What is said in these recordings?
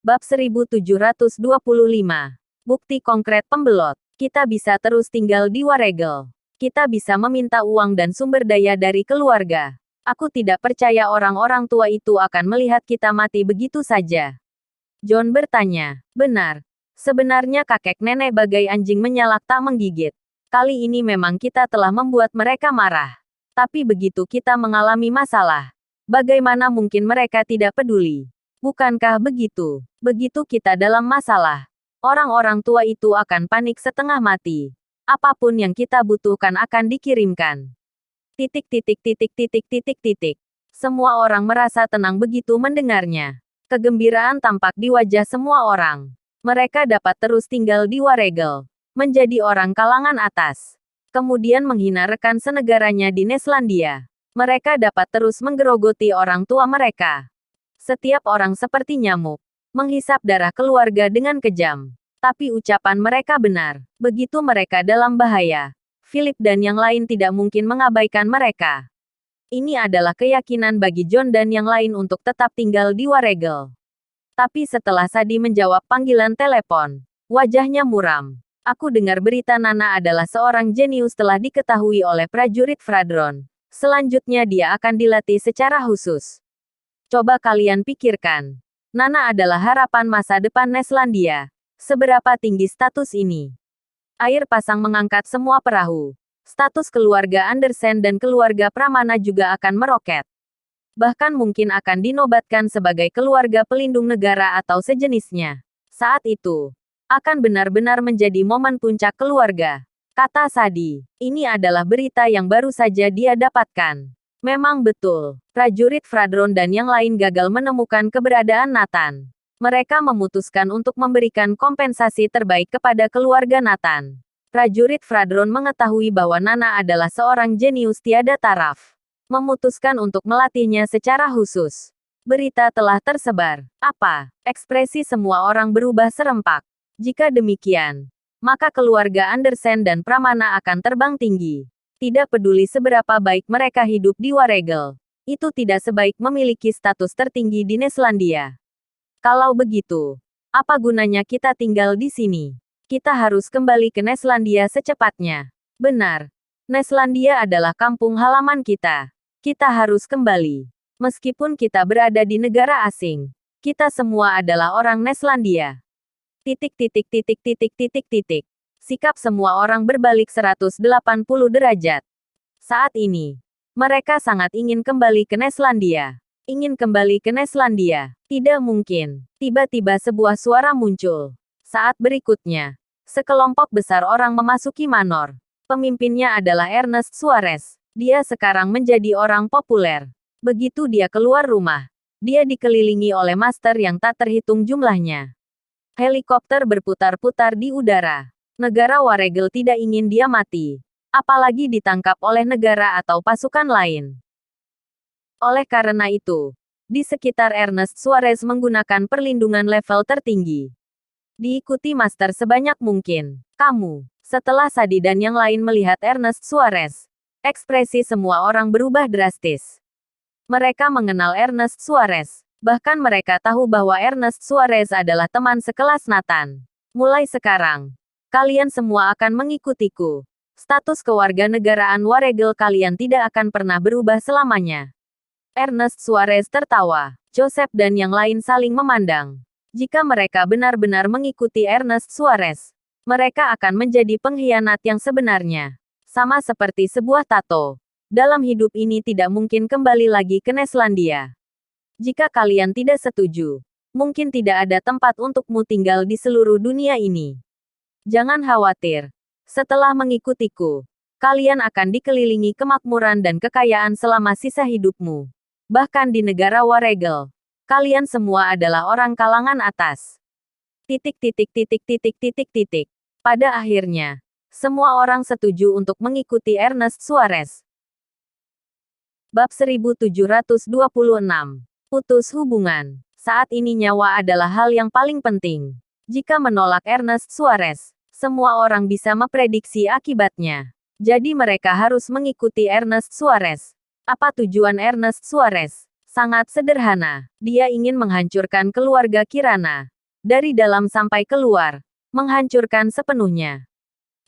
Bab 1725. Bukti konkret pembelot. Kita bisa terus tinggal di Waregel. Kita bisa meminta uang dan sumber daya dari keluarga. Aku tidak percaya orang-orang tua itu akan melihat kita mati begitu saja. John bertanya. Benar. Sebenarnya kakek nenek bagai anjing menyalak tak menggigit. Kali ini memang kita telah membuat mereka marah. Tapi begitu kita mengalami masalah, bagaimana mungkin mereka tidak peduli? Bukankah begitu? Begitu kita dalam masalah, orang-orang tua itu akan panik setengah mati. Apapun yang kita butuhkan akan dikirimkan. Titik titik titik titik titik titik. Semua orang merasa tenang begitu mendengarnya. Kegembiraan tampak di wajah semua orang. Mereka dapat terus tinggal di Waregel, menjadi orang kalangan atas. Kemudian menghina rekan senegaranya di Neslandia. Mereka dapat terus menggerogoti orang tua mereka. Setiap orang seperti nyamuk, menghisap darah keluarga dengan kejam. Tapi ucapan mereka benar. Begitu mereka dalam bahaya, Philip dan yang lain tidak mungkin mengabaikan mereka. Ini adalah keyakinan bagi John dan yang lain untuk tetap tinggal di Waregel. Tapi setelah Sadi menjawab panggilan telepon, wajahnya muram. Aku dengar berita Nana adalah seorang jenius telah diketahui oleh prajurit Fradron. Selanjutnya dia akan dilatih secara khusus. Coba kalian pikirkan. Nana adalah harapan masa depan Neslandia. Seberapa tinggi status ini? Air pasang mengangkat semua perahu. Status keluarga Andersen dan keluarga Pramana juga akan meroket. Bahkan mungkin akan dinobatkan sebagai keluarga pelindung negara atau sejenisnya. Saat itu, akan benar-benar menjadi momen puncak keluarga. Kata Sadi, ini adalah berita yang baru saja dia dapatkan. Memang betul, prajurit Fradron dan yang lain gagal menemukan keberadaan Nathan. Mereka memutuskan untuk memberikan kompensasi terbaik kepada keluarga Nathan. Prajurit Fradron mengetahui bahwa Nana adalah seorang jenius tiada taraf. Memutuskan untuk melatihnya secara khusus. Berita telah tersebar. Apa? Ekspresi semua orang berubah serempak. Jika demikian, maka keluarga Andersen dan Pramana akan terbang tinggi. Tidak peduli seberapa baik mereka hidup di Waregel, itu tidak sebaik memiliki status tertinggi di Neslandia. Kalau begitu, apa gunanya kita tinggal di sini? Kita harus kembali ke Neslandia secepatnya. Benar. Neslandia adalah kampung halaman kita. Kita harus kembali. Meskipun kita berada di negara asing, kita semua adalah orang Neslandia. Titik titik titik titik titik titik. Sikap semua orang berbalik 180 derajat. Saat ini, mereka sangat ingin kembali ke Neslandia. Ingin kembali ke Neslandia. Tidak mungkin. Tiba-tiba sebuah suara muncul. Saat berikutnya, sekelompok besar orang memasuki Manor. Pemimpinnya adalah Ernest Suarez. Dia sekarang menjadi orang populer. Begitu dia keluar rumah, dia dikelilingi oleh master yang tak terhitung jumlahnya. Helikopter berputar-putar di udara. Negara Waregel tidak ingin dia mati. Apalagi ditangkap oleh negara atau pasukan lain. Oleh karena itu, di sekitar Ernest Suarez menggunakan perlindungan level tertinggi. Diikuti master sebanyak mungkin. Kamu. Setelah Sadi dan yang lain melihat Ernest Suarez, ekspresi semua orang berubah drastis. Mereka mengenal Ernest Suarez. Bahkan mereka tahu bahwa Ernest Suarez adalah teman sekelas Nathan. Mulai sekarang, kalian semua akan mengikutiku. Status kewarganegaraan Waregel kalian tidak akan pernah berubah selamanya. Ernest Suarez tertawa. Joseph dan yang lain saling memandang. Jika mereka benar-benar mengikuti Ernest Suarez, mereka akan menjadi pengkhianat yang sebenarnya. Sama seperti sebuah tato. Dalam hidup ini tidak mungkin kembali lagi ke Neslandia. Jika kalian tidak setuju, mungkin tidak ada tempat untukmu tinggal di seluruh dunia ini. Jangan khawatir. Setelah mengikutiku, kalian akan dikelilingi kemakmuran dan kekayaan selama sisa hidupmu. Bahkan di negara Waregel, kalian semua adalah orang kalangan atas. Titik titik titik titik titik titik. Pada akhirnya, semua orang setuju untuk mengikuti Ernest Suarez. Bab 1726. Putus hubungan. Saat ini nyawa adalah hal yang paling penting. Jika menolak Ernest Suarez, semua orang bisa memprediksi akibatnya. Jadi mereka harus mengikuti Ernest Suarez. Apa tujuan Ernest Suarez? Sangat sederhana. Dia ingin menghancurkan keluarga Kirana. dari dalam sampai keluar, menghancurkan sepenuhnya.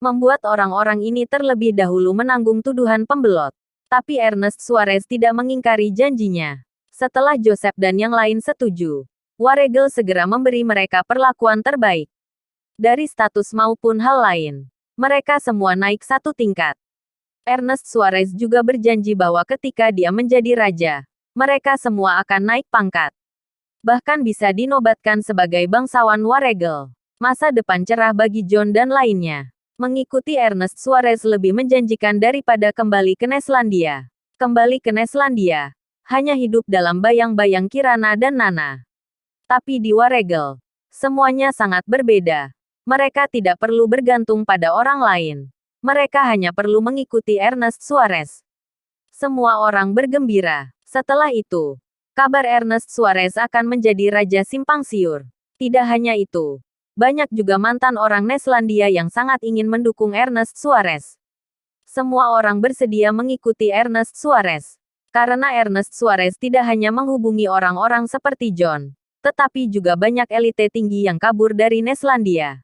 Membuat orang-orang ini terlebih dahulu menanggung tuduhan pembelot. Tapi Ernest Suarez tidak mengingkari janjinya. Setelah Joseph dan yang lain setuju, Waregel segera memberi mereka perlakuan terbaik. Dari status maupun hal lain, mereka semua naik satu tingkat. Ernest Suarez juga berjanji bahwa ketika dia menjadi raja, mereka semua akan naik pangkat. Bahkan bisa dinobatkan sebagai bangsawan Waregel. Masa depan cerah bagi John dan lainnya. Mengikuti Ernest Suarez lebih menjanjikan daripada kembali ke Neslandia. Kembali ke Neslandia, hanya hidup dalam bayang-bayang Kirana dan Nana. Tapi di Waregel, semuanya sangat berbeda. Mereka tidak perlu bergantung pada orang lain. Mereka hanya perlu mengikuti Ernest Suarez. Semua orang bergembira. Setelah itu, kabar Ernest Suarez akan menjadi Raja Simpang Siur. Tidak hanya itu, banyak juga mantan orang Neslandia yang sangat ingin mendukung Ernest Suarez. Semua orang bersedia mengikuti Ernest Suarez. Karena Ernest Suarez tidak hanya menghubungi orang-orang seperti John, tetapi juga banyak elite tinggi yang kabur dari Neslandia.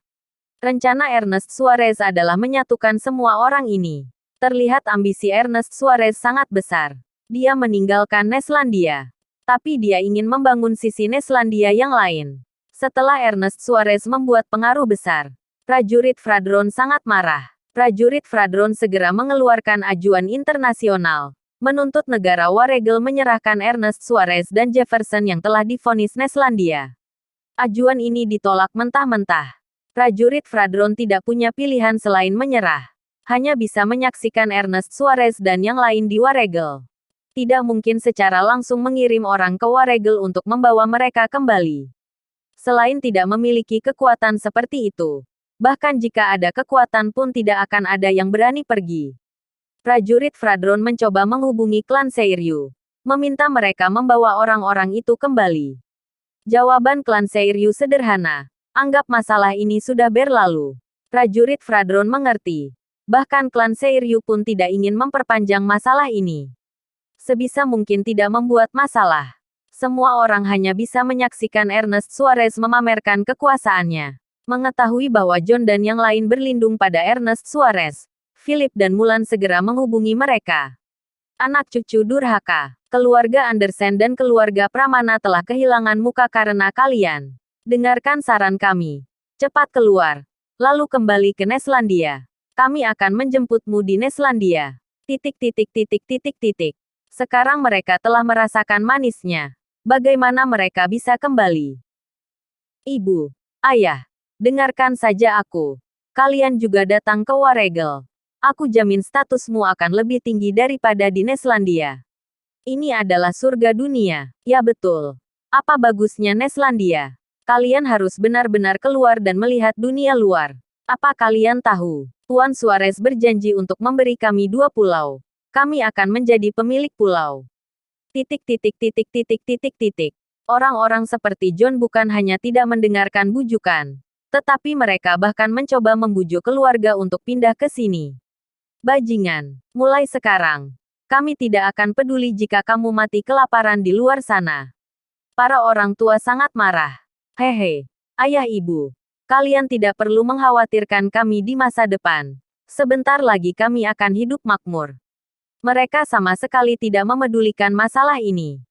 Rencana Ernest Suarez adalah menyatukan semua orang ini. Terlihat ambisi Ernest Suarez sangat besar. Dia meninggalkan Neslandia. Tapi dia ingin membangun sisi Neslandia yang lain. Setelah Ernest Suarez membuat pengaruh besar, prajurit Fradron sangat marah. Prajurit Fradron segera mengeluarkan ajuan internasional, menuntut negara Waregel menyerahkan Ernest Suarez dan Jefferson yang telah divonis Neslandia. Ajuan ini ditolak mentah-mentah. Prajurit Fradron tidak punya pilihan selain menyerah. Hanya bisa menyaksikan Ernest Suarez dan yang lain di Waregel. Tidak mungkin secara langsung mengirim orang ke Waregel untuk membawa mereka kembali. Selain tidak memiliki kekuatan seperti itu, bahkan jika ada kekuatan pun tidak akan ada yang berani pergi. Prajurit Fradron mencoba menghubungi klan Seiryu, meminta mereka membawa orang-orang itu kembali. Jawaban klan Seiryu sederhana, anggap masalah ini sudah berlalu. Prajurit Fradron mengerti, bahkan klan Seiryu pun tidak ingin memperpanjang masalah ini. Sebisa mungkin tidak membuat masalah. Semua orang hanya bisa menyaksikan Ernest Suarez memamerkan kekuasaannya. Mengetahui bahwa John dan yang lain berlindung pada Ernest Suarez, Philip dan Mulan segera menghubungi mereka. Anak cucu durhaka, keluarga Andersen dan keluarga Pramana telah kehilangan muka karena kalian. Dengarkan saran kami. Cepat keluar. Lalu kembali ke Neslandia. Kami akan menjemputmu di Neslandia. Sekarang mereka telah merasakan manisnya. Bagaimana mereka bisa kembali? Ibu, ayah, dengarkan saja aku. Kalian juga datang ke Waregel. Aku jamin statusmu akan lebih tinggi daripada di Neslandia. Ini adalah surga dunia. Ya betul. Apa bagusnya Neslandia? Kalian harus benar-benar keluar dan melihat dunia luar. Apa kalian tahu? Tuan Suarez berjanji untuk memberi kami 2 pulau. Kami akan menjadi pemilik pulau. Orang-orang seperti John bukan hanya tidak mendengarkan bujukan, tetapi mereka bahkan mencoba membujuk keluarga untuk pindah ke sini. Bajingan, mulai sekarang, kami tidak akan peduli jika kamu mati kelaparan di luar sana. Para orang tua sangat marah. Hehe, ayah ibu, kalian tidak perlu mengkhawatirkan kami di masa depan. Sebentar lagi kami akan hidup makmur. Mereka sama sekali tidak memedulikan masalah ini.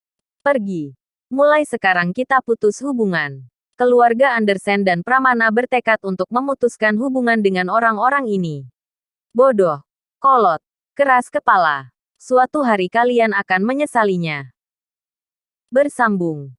Pergi. Mulai sekarang kita putus hubungan. Keluarga Andersen dan Pramana bertekad untuk memutuskan hubungan dengan orang-orang ini. Bodoh. Kolot. Keras kepala. Suatu hari kalian akan menyesalinya. Bersambung.